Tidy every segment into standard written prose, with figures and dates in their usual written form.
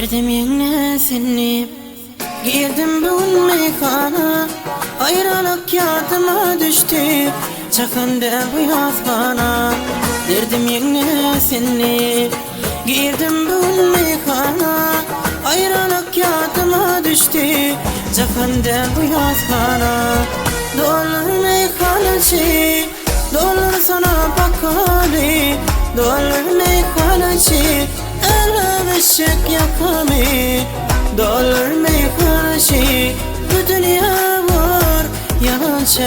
Derdim yine seni, girdim bu mekana. Ayrılık yadıma düştü, çakındı bu yaz bana. Derdim yine seni, girdim bu mekana. Ayrılık yadıma düştü, çakındı bu yaz bana. Dolur meyhaneci, dolur sana bakali. Dolur meyhaneci, ele beşik yakami. Dolur meyhaneci, bu dünya var yalan şey.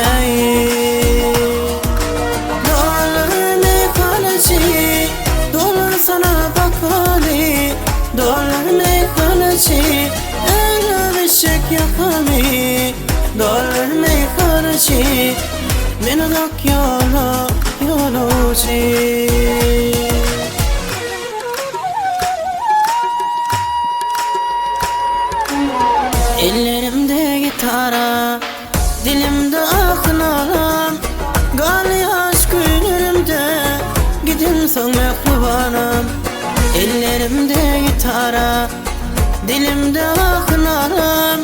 Dolur meyhaneci, dolur sana bakali. Dolur meyhaneci, ele beşik yakami. Dolur meyhaneci, beni dak yola yolcu. Ellerimde gitara, dilimde aknaram. Gali aşk gönlümde, gidin son mehribanım. Ellerimde gitara, dilimde aknaram.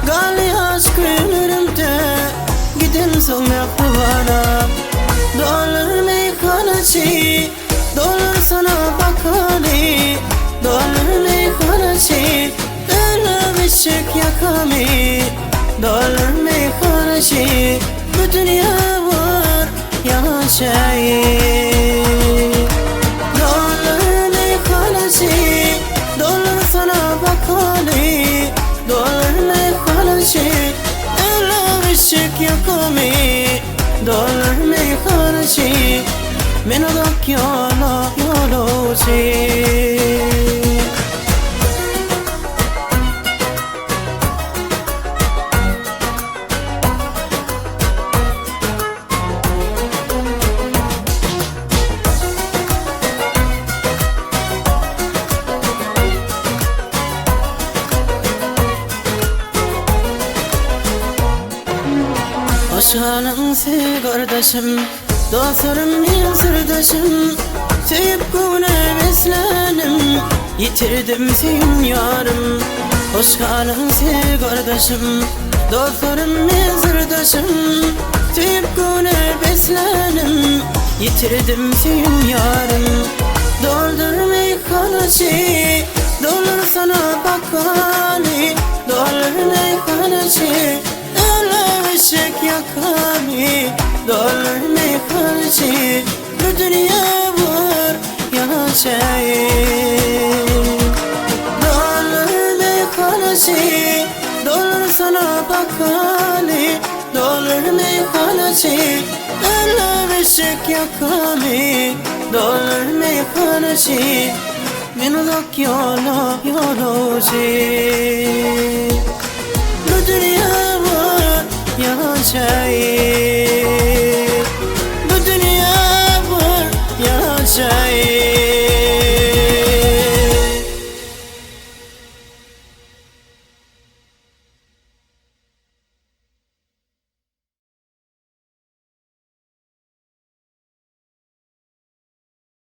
Gali aşk gönlümde, gidin son mehribanım. Dolur meyhaneci, dolur sana bakali. Dolur meyhaneci, ele beşik yakami. Dolur meyhaneci, bu dünya var yalan şey. Dolur meyhaneci, dolur sana bakali. Dolur meyhaneci, ele beşik yakami. Dolur meyhaneci, beni dak yola yolcu. Hoşçakalın siz kardeşim, dostlarım benim sırdaşım. Sevip kune beslenim, yitirdim senin yarım. Hoşçakalın siz kardeşim, dostlarım benim sırdaşım. Sevip kune beslenim, yitirdim senin yarım. Doldur meyhaneci, dolur sana bakali. Dolur meyhaneci, ele beşik yakami. Dolur meyhaneci, bu dünya var yalan şey. Dolur meyhaneci, dolur sana bakali. Dolur meyhaneci, ele beşik yakami. Dolur meyhaneci, beni dak yola yolcu. Bu dünya var yalan şey.